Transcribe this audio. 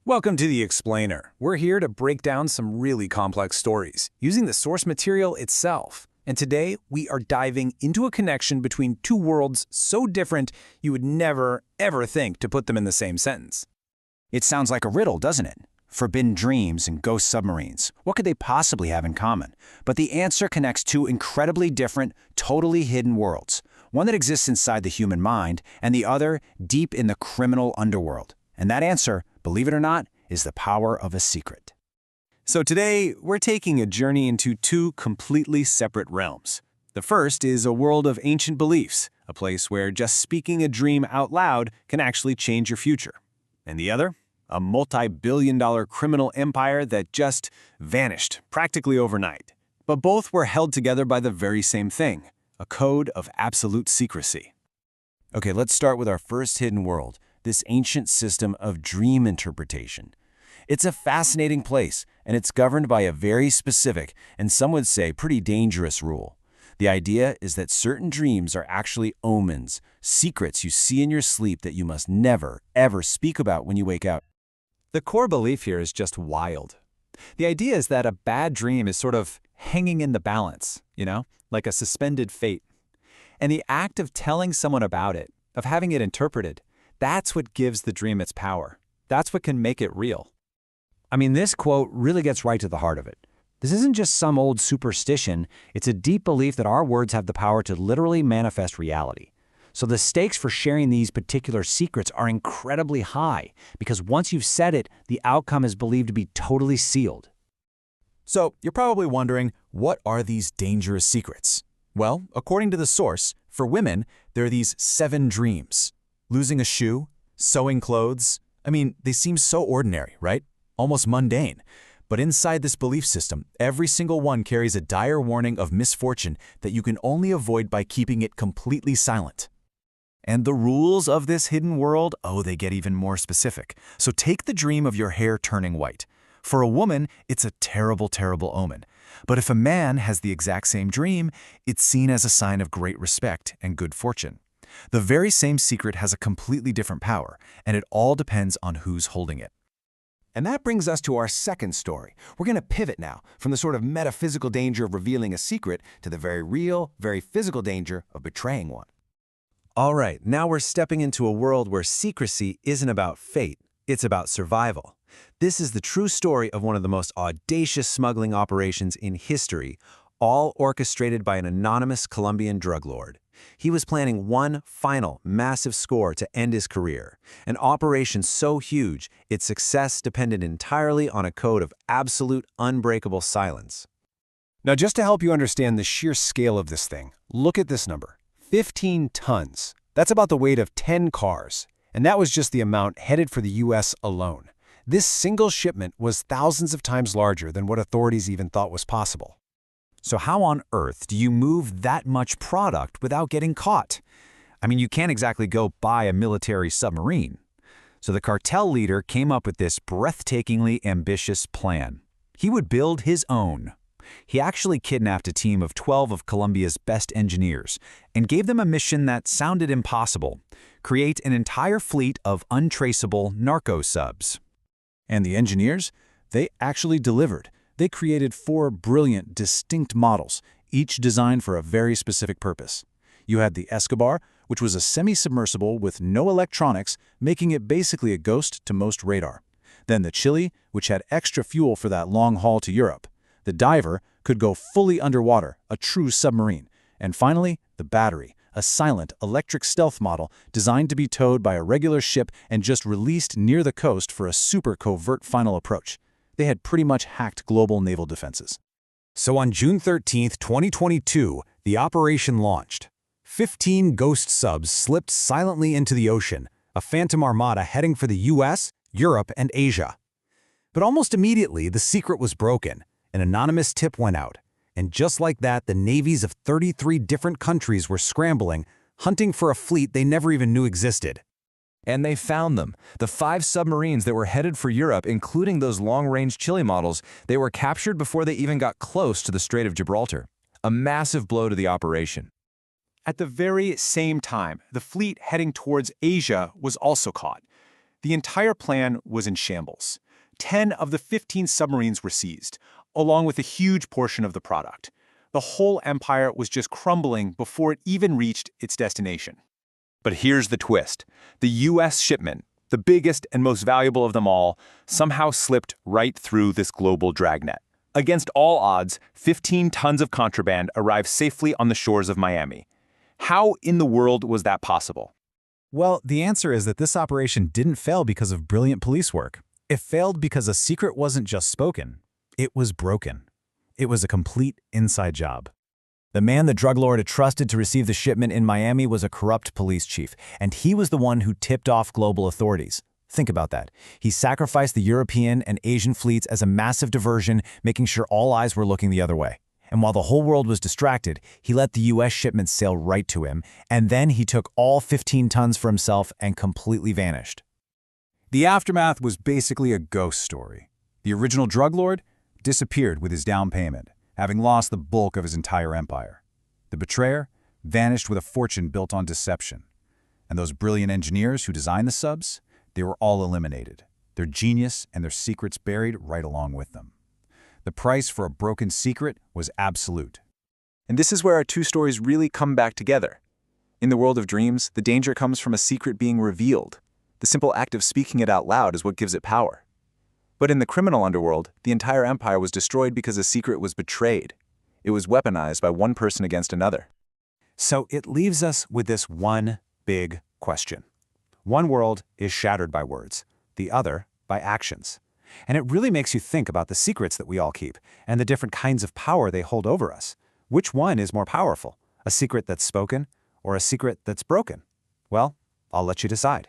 Welcome to The Explainer. We're here to break down some really complex stories using the source material itself. And today, we are diving into a connection between two worlds so different you would never, ever think to put them in the same sentence. It sounds like a riddle, doesn't it? Forbidden dreams and ghost submarines. What could they possibly have in common? But the answer connects two incredibly different, totally hidden worlds. One that exists inside the human mind, and the other deep in the criminal underworld. And that answer, believe it or not, is the power of a secret. So today, we're taking a journey into two completely separate realms. The first is a world of ancient beliefs, a place where just speaking a dream out loud can actually change your future. And the other, a multi-billion-dollar criminal empire that just vanished practically overnight. But both were held together by the very same thing, a code of absolute secrecy. Okay, let's start with our first hidden world, this ancient system of dream interpretation. It's a fascinating place, and it's governed by a very specific, and some would say pretty dangerous rule. The idea is that certain dreams are actually omens, secrets you see in your sleep that you must never, ever speak about when you wake up. The core belief here is just wild. The idea is that a bad dream is sort of hanging in the balance, like a suspended fate. And the act of telling someone about it, of having it interpreted, that's what gives the dream its power. That's what can make it real. I mean, this quote really gets right to the heart of it. This isn't just some old superstition, it's a deep belief that our words have the power to literally manifest reality. So the stakes for sharing these particular secrets are incredibly high, because once you've said it, the outcome is believed to be totally sealed. So you're probably wondering, what are these dangerous secrets? Well, according to the source, for women, there are these 7 dreams. Losing a shoe, sewing clothes. I mean, they seem so ordinary, right? Almost mundane. But inside this belief system, every single one carries a dire warning of misfortune that you can only avoid by keeping it completely silent. And the rules of this hidden world, they get even more specific. So take the dream of your hair turning white. For a woman, it's a terrible, terrible omen. But if a man has the exact same dream, it's seen as a sign of great respect and good fortune. The very same secret has a completely different power, and it all depends on who's holding it. And that brings us to our second story. We're going to pivot now from the sort of metaphysical danger of revealing a secret to the very real, very physical danger of betraying one. All right, now we're stepping into a world where secrecy isn't about fate, it's about survival. This is the true story of one of the most audacious smuggling operations in history, all orchestrated by an anonymous Colombian drug lord. He was planning one final, massive score to end his career, an operation so huge, its success depended entirely on a code of absolute, unbreakable silence. Now, just to help you understand the sheer scale of this thing, look at this number. 15 tons. That's about the weight of 10 cars. And that was just the amount headed for the U.S. alone. This single shipment was thousands of times larger than what authorities even thought was possible. So how on earth do you move that much product without getting caught? I mean, you can't exactly go buy a military submarine. So the cartel leader came up with this breathtakingly ambitious plan. He would build his own. He actually kidnapped a team of 12 of Colombia's best engineers and gave them a mission that sounded impossible: create an entire fleet of untraceable narco subs. And the engineers? They actually delivered. They created 4 brilliant, distinct models, each designed for a very specific purpose. You had the Escobar, which was a semi-submersible with no electronics, making it basically a ghost to most radar. Then the Chile, which had extra fuel for that long haul to Europe. The Diver could go fully underwater, a true submarine. And finally, the Battery, a silent, electric stealth model designed to be towed by a regular ship and just released near the coast for a super covert final approach. They had pretty much hacked global naval defenses. So on June 13, 2022, the operation launched. 15 ghost subs slipped silently into the ocean, a phantom armada heading for the US, Europe, and Asia. But almost immediately, the secret was broken. An anonymous tip went out. And just like that, the navies of 33 different countries were scrambling, hunting for a fleet they never even knew existed. And they found them. The 5 submarines that were headed for Europe, including those long-range Chile models, they were captured before they even got close to the Strait of Gibraltar. A massive blow to the operation. At the very same time, the fleet heading towards Asia was also caught. The entire plan was in shambles. 10 of the 15 submarines were seized, along with a huge portion of the product. The whole empire was just crumbling before it even reached its destination. But here's the twist. The U.S. shipment, the biggest and most valuable of them all, somehow slipped right through this global dragnet. Against all odds, 15 tons of contraband arrived safely on the shores of Miami. How in the world was that possible? Well, the answer is that this operation didn't fail because of brilliant police work. It failed because a secret wasn't just spoken, it was broken. It was a complete inside job. The man the drug lord had trusted to receive the shipment in Miami was a corrupt police chief, and he was the one who tipped off global authorities. Think about that. He sacrificed the European and Asian fleets as a massive diversion, making sure all eyes were looking the other way. And while the whole world was distracted, he let the U.S. shipment sail right to him, and then he took all 15 tons for himself and completely vanished. The aftermath was basically a ghost story. The original drug lord disappeared with his down payment, having lost the bulk of his entire empire. The betrayer vanished with a fortune built on deception. And those brilliant engineers who designed the subs, they were all eliminated, their genius and their secrets buried right along with them. The price for a broken secret was absolute. And this is where our two stories really come back together. In the world of dreams, the danger comes from a secret being revealed. The simple act of speaking it out loud is what gives it power. But in the criminal underworld, the entire empire was destroyed because a secret was betrayed. It was weaponized by one person against another. So it leaves us with this one big question. One world is shattered by words, the other by actions. And it really makes you think about the secrets that we all keep and the different kinds of power they hold over us. Which one is more powerful, a secret that's spoken or a secret that's broken? Well, I'll let you decide.